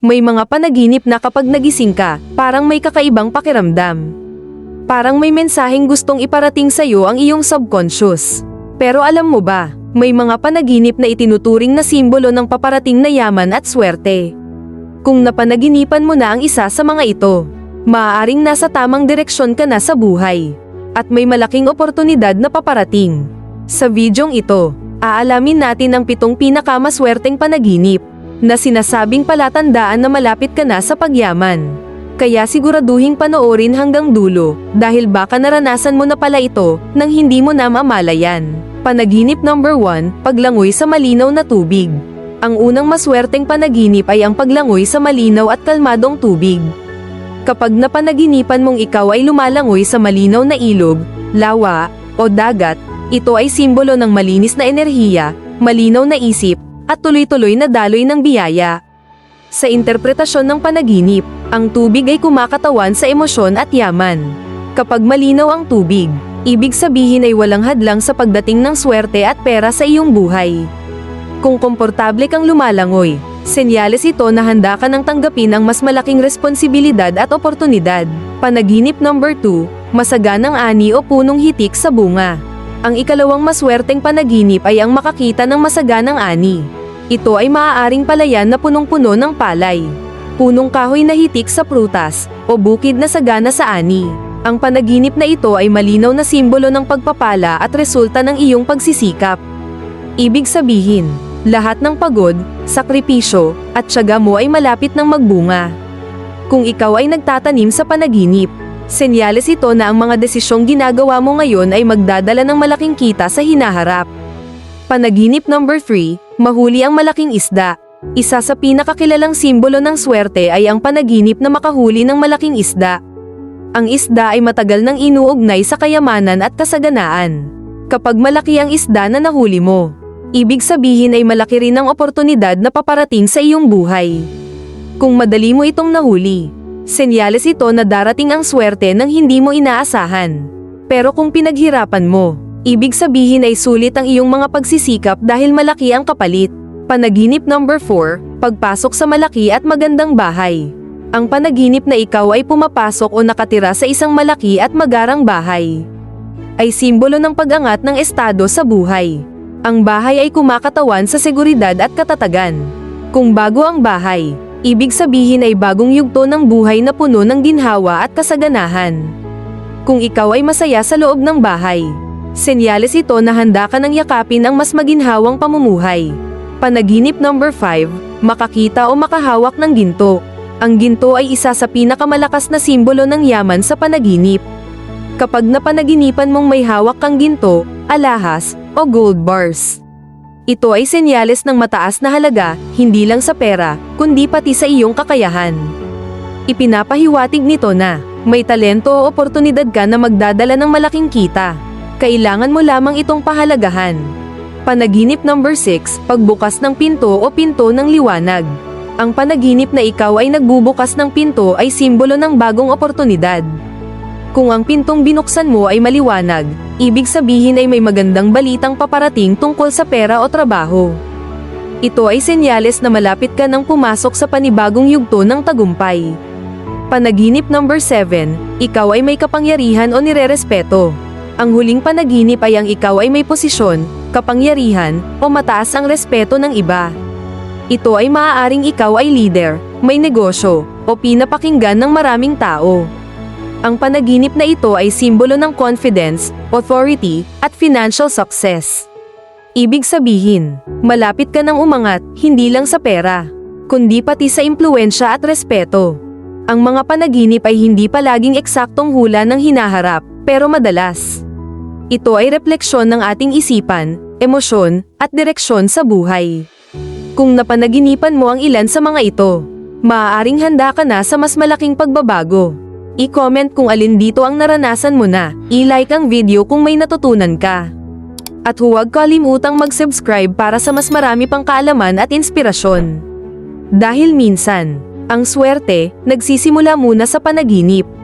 May mga panaginip na kapag nagising ka, parang may kakaibang pakiramdam. Parang may mensaheng gustong iparating sa'yo ang iyong subconscious. Pero alam mo ba, may mga panaginip na itinuturing na simbolo ng paparating na yaman at swerte. Kung napanaginipan mo na ang isa sa mga ito, maaaring nasa tamang direksyon ka na sa buhay. At may malaking oportunidad na paparating. Sa videong ito, aalamin natin ang 7 pinakamaswerteng panaginip na sinasabing palatandaan na malapit ka na sa pagyaman. Kaya siguraduhing panoorin hanggang dulo, dahil baka naranasan mo na pala ito nang hindi mo na mamalayan. Panaginip number 1, paglangoy sa malinaw na tubig. Ang unang maswerteng panaginip ay ang paglangoy sa malinaw at kalmadong tubig. Kapag napanaginipan mong ikaw ay lumalangoy sa malinaw na ilog, lawa, o dagat, ito ay simbolo ng malinis na enerhiya, malinaw na isip, at tuloy-tuloy na daloy ng biyaya. Sa interpretasyon ng panaginip, ang tubig ay kumakatawan sa emosyon at yaman. Kapag malinaw ang tubig, ibig sabihin ay walang hadlang sa pagdating ng swerte at pera sa iyong buhay. Kung komportable kang lumalangoy, senyales ito na handa ka nang tanggapin ang mas malaking responsibilidad at oportunidad. Panaginip number 2, masaganang ani o punong hitik sa bunga. Ang ikalawang maswerteng panaginip ay ang makakita ng masaganang ani. Ito ay maaaring palayan na punong-puno ng palay, punong kahoy na hitik sa prutas, o bukid na sagana sa ani. Ang panaginip na ito ay malinaw na simbolo ng pagpapala at resulta ng iyong pagsisikap. Ibig sabihin, lahat ng pagod, sakripisyo, at tiyaga mo ay malapit ng magbunga. Kung ikaw ay nagtatanim sa panaginip, senyales ito na ang mga desisyong ginagawa mo ngayon ay magdadala ng malaking kita sa hinaharap. Panaginip number 3, mahuli ang malaking isda. Isa sa pinakakilalang simbolo ng swerte ay ang panaginip na makahuli ng malaking isda. Ang isda ay matagal nang inuugnay sa kayamanan at kasaganaan. Kapag malaki ang isda na nahuli mo, ibig sabihin ay malaki rin ang oportunidad na paparating sa iyong buhay. Kung madali mo itong nahuli, senyales ito na darating ang swerte nang hindi mo inaasahan. Pero kung pinaghirapan mo, ibig sabihin ay sulit ang iyong mga pagsisikap dahil malaki ang kapalit. Panaginip number 4, pagpasok sa malaki at magandang bahay. Ang panaginip na ikaw ay pumapasok o nakatira sa isang malaki at magarang bahay ay simbolo ng pag-angat ng estado sa buhay. Ang bahay ay kumakatawan sa seguridad at katatagan. Kung bago ang bahay, ibig sabihin ay bagong yugto ng buhay na puno ng ginhawa at kasaganahan. Kung ikaw ay masaya sa loob ng bahay, senyales ito na handa ka nang yakapin ang mas maginhawang pamumuhay. Panaginip number 5, makakita o makahawak ng ginto. Ang ginto ay isa sa pinakamalakas na simbolo ng yaman sa panaginip. Kapag napanaginipan mong may hawak kang ginto, alahas, o gold bars, ito ay senyales ng mataas na halaga, hindi lang sa pera, kundi pati sa iyong kakayahan. Ipinapahiwatig nito na may talento o oportunidad ka na magdadala ng malaking kita. Kailangan mo lamang itong pahalagahan. Panaginip number 6, pagbukas ng pinto o pinto ng liwanag. Ang panaginip na ikaw ay nagbubukas ng pinto ay simbolo ng bagong oportunidad. Kung ang pintong binuksan mo ay maliwanag, ibig sabihin ay may magandang balitang paparating tungkol sa pera o trabaho. Ito ay senyales na malapit ka nang pumasok sa panibagong yugto ng tagumpay. Panaginip number 7, ikaw ay may kapangyarihan o nirerespeto. Ang huling panaginip ay ang ikaw ay may posisyon, kapangyarihan, o mataas ang respeto ng iba. Ito ay maaaring ikaw ay leader, may negosyo, o pinapakinggan ng maraming tao. Ang panaginip na ito ay simbolo ng confidence, authority, at financial success. Ibig sabihin, malapit ka nang umangat, hindi lang sa pera, kundi pati sa impluwensya at respeto. Ang mga panaginip ay hindi palaging eksaktong hula ng hinaharap, pero madalas ito ay refleksyon ng ating isipan, emosyon, at direksyon sa buhay. Kung napanaginipan mo ang ilan sa mga ito, maaaring handa ka na sa mas malaking pagbabago. I-comment kung alin dito ang naranasan mo na, i-like ang video kung may natutunan ka. At huwag kalimutang mag-subscribe para sa mas marami pang kaalaman at inspirasyon. Dahil minsan, ang swerte, nagsisimula muna sa panaginip.